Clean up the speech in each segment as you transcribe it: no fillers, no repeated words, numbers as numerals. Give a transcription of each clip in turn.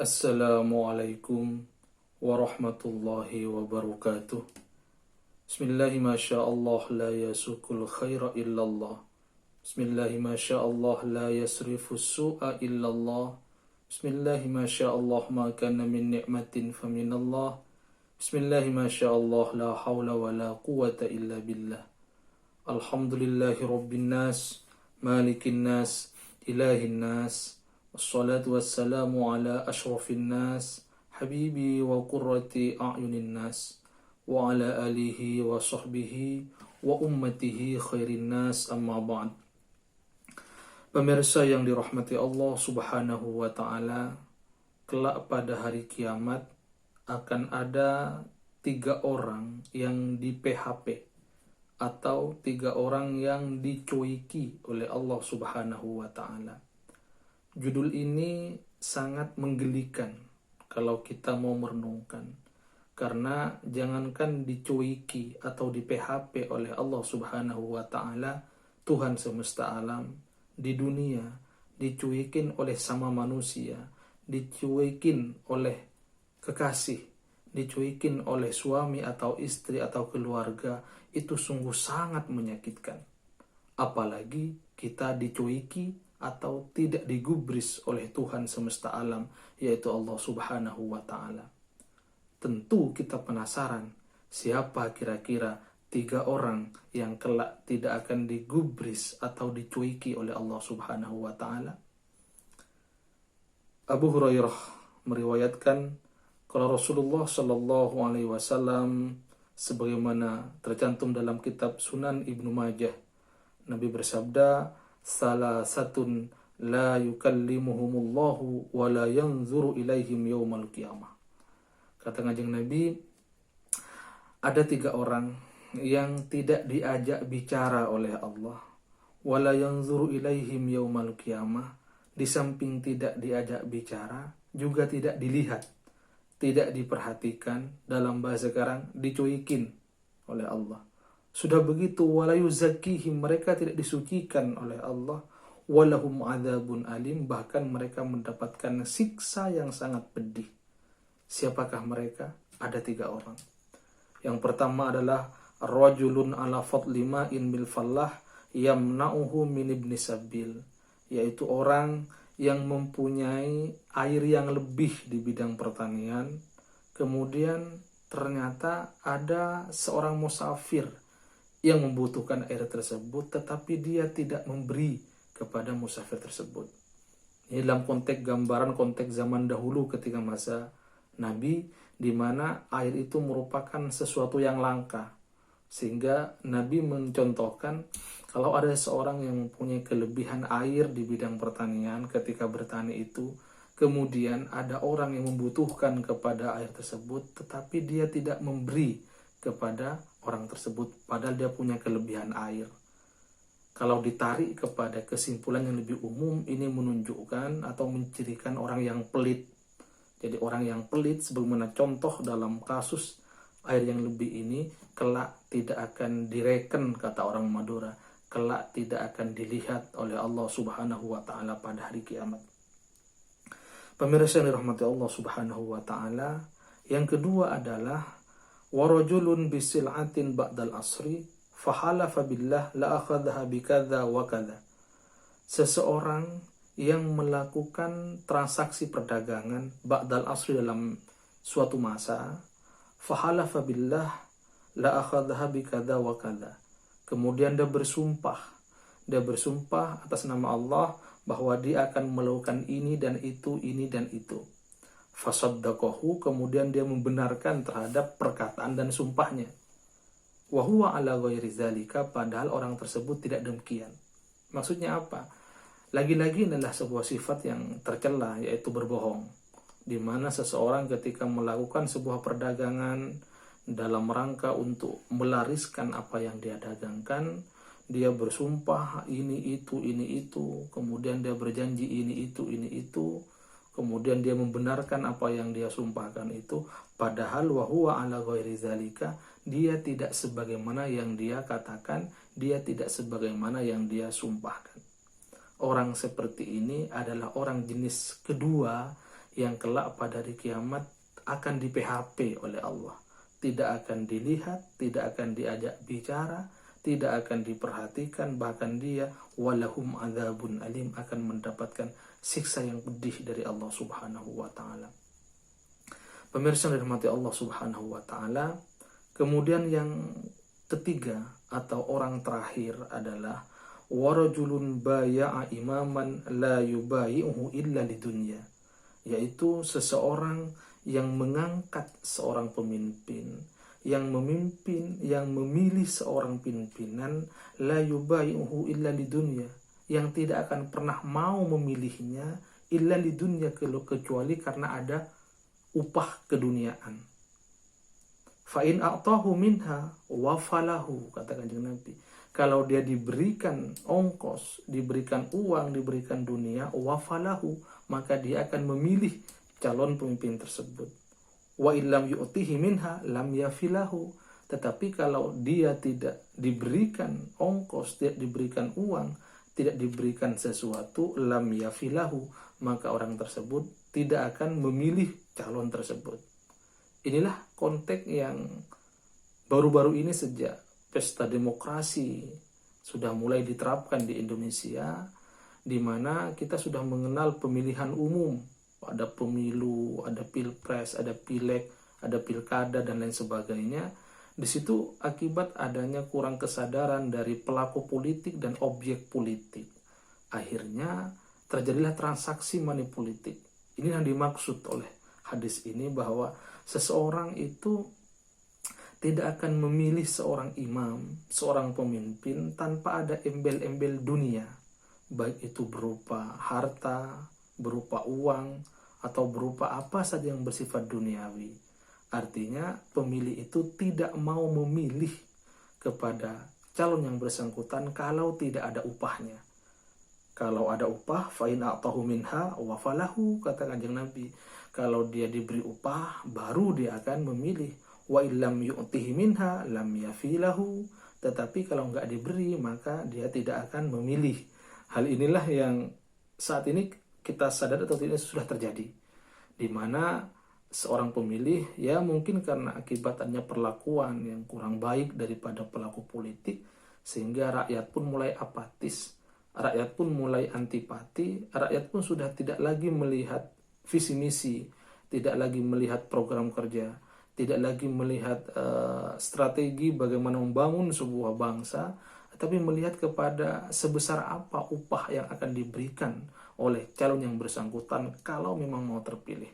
Assalamualaikum warahmatullahi wabarakatuh. Bismillahi masyaallah la yasukul khaira illallah. Bismillahi masyaallah la yasrifus su'a illallah. Bismillahi masyaallah ma kana min ni'matin faminallah. Bismillahi masyaallah la hawla wa la quwata illa billah. Alhamdulillahi rabbin nas, malikin nas, ilahin nas. Wassalatu wassalamu ala ashrafin nas, habibi wa qurrati a'yunin nas, wa ala alihi wa sahbihi wa ummatihi khairin nas, amma ba'd. Pemirsa yang dirahmati Allah subhanahu wa ta'ala, kelak pada hari kiamat akan ada 3 orang yang di PHP atau 3 orang yang dicuiki oleh Allah subhanahu wa ta'ala. Judul ini sangat menggelikan kalau kita mau merenungkan. Karena jangankan dicuiki atau di PHP oleh Allah subhanahu wa ta'ala, Tuhan semesta alam, di dunia dicuikin oleh sama manusia, dicuikin oleh kekasih, dicuikin oleh suami atau istri atau keluarga, itu sungguh sangat menyakitkan. Apalagi kita dicuiki atau tidak digubris oleh Tuhan semesta alam, yaitu Allah subhanahu wa ta'ala. Tentu kita penasaran, siapa kira-kira 3 orang yang kelak tidak akan digubris atau dicuiki oleh Allah subhanahu wa ta'ala. Abu Hurairah meriwayatkan kalau Rasulullah Shallallahu Alaihi Wasallam, sebagaimana tercantum dalam kitab Sunan Ibnu Majah, Nabi bersabda, salasatun la yukallimuhumullahu wa la yanzuru ilaihim yaumal qiyamah. Kata Kanjeng Nabi, ada 3 orang yang tidak diajak bicara oleh Allah, wa la yanzuru ilaihim yaumal qiyamah. Di samping tidak diajak bicara, juga tidak dilihat, tidak diperhatikan, dalam bahasa sekarang dicuikin oleh Allah. Sudah begitu, wala yuzakkihim, mereka tidak disucikan oleh Allah, walahum adzabun alim, bahkan mereka mendapatkan siksa yang sangat pedih. Siapakah mereka? Ada 3 orang. Yang pertama adalah rajulun ala fadli ma'in bil fallah yamna'uhu min ibni sabil, yaitu orang yang mempunyai air yang lebih di bidang pertanian, kemudian ternyata ada seorang musafir yang membutuhkan air tersebut, tetapi dia tidak memberi kepada musafir tersebut. Ini dalam konteks gambaran konteks zaman dahulu ketika masa Nabi, di mana air itu merupakan sesuatu yang langka. Sehingga Nabi mencontohkan kalau ada seorang yang mempunyai kelebihan air di bidang pertanian ketika bertani itu, kemudian ada orang yang membutuhkan kepada air tersebut, tetapi dia tidak memberi kepada orang tersebut, padahal dia punya kelebihan air. Kalau ditarik kepada kesimpulan yang lebih umum, ini menunjukkan atau mencirikan orang yang pelit. Jadi orang yang pelit, sebagaimana contoh dalam kasus air yang lebih ini, kelak tidak akan direken, kata orang Madura, kelak tidak akan dilihat oleh Allah subhanahu wa ta'ala pada hari kiamat. Pemirsa yang dirahmati Allah subhanahu wa ta'ala, yang kedua adalah warajulun bisil'atin ba'dal asri fahalafa billah la akhadha bikadha wa kadha. Seseorang yang melakukan transaksi perdagangan ba'dal asri dalam suatu masa, fahalafa billah la akhadha bikadha wa kadha. Kemudian dia bersumpah atas nama Allah bahwa dia akan melakukan ini dan itu, ini dan itu. Fasaddaqahu, kemudian dia membenarkan terhadap perkataan dan sumpahnya. Wa huwa ala ghairi zalika, padahal orang tersebut tidak demikian. Maksudnya apa? Lagi-lagi adalah sebuah sifat yang tercela, yaitu berbohong. Di mana seseorang ketika melakukan sebuah perdagangan dalam rangka untuk melariskan apa yang dia dagangkan, dia bersumpah ini itu, kemudian dia berjanji ini itu, kemudian dia membenarkan apa yang dia sumpahkan itu, padahal wahuwa ala ghairi zalika, dia tidak sebagaimana yang dia katakan, dia tidak sebagaimana yang dia sumpahkan. Orang seperti ini adalah orang jenis kedua yang kelak pada hari kiamat akan di PHP oleh Allah. Tidak akan dilihat, tidak akan diajak bicara, tidak akan diperhatikan, bahkan dia walahum adzabun alim, akan mendapatkan siksa yang pedih dari Allah Subhanahu wa taala. Pemirsa yang dirahmati Allah Subhanahu wa taala, kemudian yang ketiga atau orang terakhir adalah warajulun baya'a imaman la yubayi'uhu illa lidunya, yaitu seseorang yang mengangkat seorang pemimpin, yang memimpin, yang memilih seorang pimpinan, la yubayi'uhu illa lidunya, yang tidak akan pernah mau memilihnya illa lidunya, kecuali karena ada upah keduniaan. Fa in a'tahu minha wafalahu, kata Kanjeng Nabi. Kalau dia diberikan ongkos, diberikan uang, diberikan dunia, wafalahu, maka dia akan memilih calon pemimpin tersebut. Wa illam yu'tihi minha lam yafilahu. Tetapi kalau dia tidak diberikan ongkos, tidak diberikan uang, tidak diberikan sesuatu, lam yafilahu, maka orang tersebut tidak akan memilih calon tersebut. Inilah konteks yang baru-baru ini sejak pesta demokrasi sudah mulai diterapkan di Indonesia, di mana kita sudah mengenal pemilihan umum. Ada pemilu, ada pilpres, ada pileg, ada pilkada, dan lain sebagainya. Di situ akibat adanya kurang kesadaran dari pelaku politik dan objek politik. Akhirnya terjadilah transaksi money politik. Ini yang dimaksud oleh hadis ini, bahwa seseorang itu tidak akan memilih seorang imam, seorang pemimpin tanpa ada embel-embel dunia. Baik itu berupa harta, berupa uang, atau berupa apa saja yang bersifat duniawi. Artinya pemilih itu tidak mau memilih kepada calon yang bersangkutan kalau tidak ada upahnya. Kalau ada upah, fa in a'tahu minha wa falahu, kata Kanjeng Nabi. Kalau dia diberi upah, baru dia akan memilih. Wa illam yu'tihi minha lam yafilahu. Tetapi kalau enggak diberi, maka dia tidak akan memilih. Hal inilah yang saat ini kita sadar atau tidak sudah terjadi, di mana seorang pemilih, ya mungkin karena akibatnya perlakuan yang kurang baik daripada pelaku politik, sehingga rakyat pun mulai apatis, rakyat pun mulai antipati, rakyat pun sudah tidak lagi melihat visi misi, tidak lagi melihat program kerja, tidak lagi melihat strategi bagaimana membangun sebuah bangsa, tapi melihat kepada sebesar apa upah yang akan diberikan oleh calon yang bersangkutan kalau memang mau terpilih.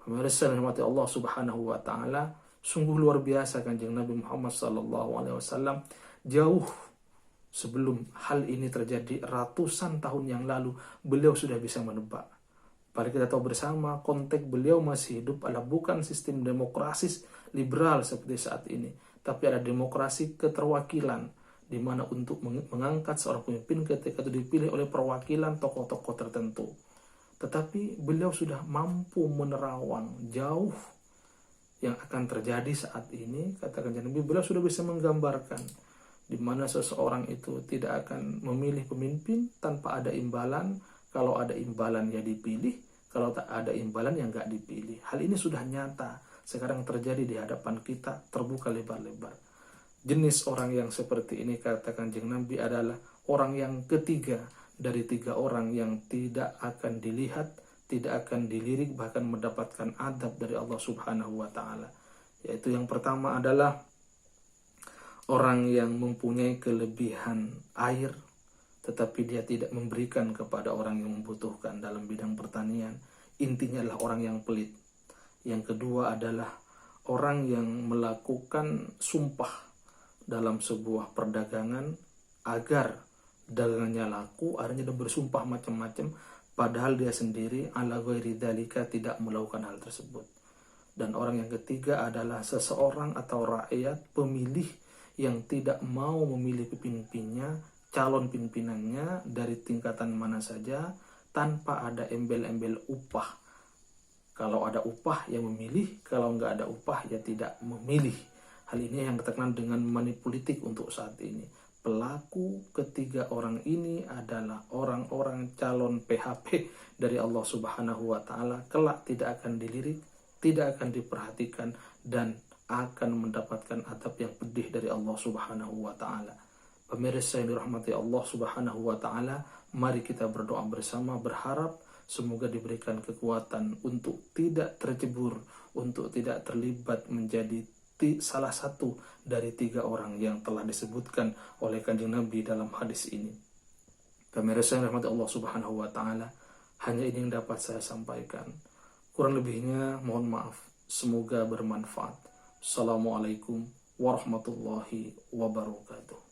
Pemirsa yang dirahmati Allah Subhanahu wa taala, sungguh luar biasa Kanjeng Nabi Muhammad SAW jauh sebelum hal ini terjadi ratusan tahun yang lalu, beliau sudah bisa menebak. Pada kita tahu bersama, konteks beliau masih hidup adalah bukan sistem demokrasi liberal seperti saat ini, tapi ada demokrasi keterwakilan, di mana untuk mengangkat seorang pemimpin ketika itu dipilih oleh perwakilan tokoh-tokoh tertentu. Tetapi beliau sudah mampu menerawang jauh yang akan terjadi saat ini. Katakan Nabi, beliau sudah bisa menggambarkan di mana seseorang itu tidak akan memilih pemimpin tanpa ada imbalan. Kalau ada imbalan ya dipilih, kalau tak ada imbalan ya nggak dipilih. Hal ini sudah nyata sekarang terjadi di hadapan kita, terbuka lebar-lebar. Jenis orang yang seperti ini, katakan Kanjeng Nabi, adalah orang yang ketiga dari 3 orang yang tidak akan dilihat, tidak akan dilirik, bahkan mendapatkan adab dari Allah Subhanahu wa taala. Yaitu yang pertama adalah orang yang mempunyai kelebihan air, tetapi dia tidak memberikan kepada orang yang membutuhkan dalam bidang pertanian. Intinya adalah orang yang pelit. Yang kedua adalah orang yang melakukan sumpah dalam sebuah perdagangan agar dagangannya laku, akhirnya dia bersumpah macam-macam, padahal dia sendiri ala ghairi dzalika tidak melakukan hal tersebut. Dan orang yang ketiga adalah seseorang atau rakyat pemilih yang tidak mau memilih pemimpinnya, calon pimpinannya dari tingkatan mana saja tanpa ada embel-embel upah. Kalau ada upah ya memilih, kalau nggak ada upah ya tidak memilih. Hal ini yang terkenal dengan money politik untuk saat ini. pelaku ketiga orang ini adalah orang-orang calon PHP dari Allah Subhanahu wa taala, kelak tidak akan dilirik, tidak akan diperhatikan, dan akan mendapatkan adab yang pedih dari Allah Subhanahu wa taala. Pemirsa yang dirahmati Allah Subhanahu wa taala, mari kita berdoa bersama, berharap semoga diberikan kekuatan untuk tidak terjebur, untuk tidak terlibat menjadi salah satu dari 3 orang yang telah disebutkan oleh Kanjeng Nabi dalam hadis ini. Pemirsa yang dirahmati Allah Subhanahu wa taala, hanya ini yang dapat saya sampaikan. Kurang lebihnya mohon maaf. Semoga bermanfaat. Assalamualaikum warahmatullahi wabarakatuh.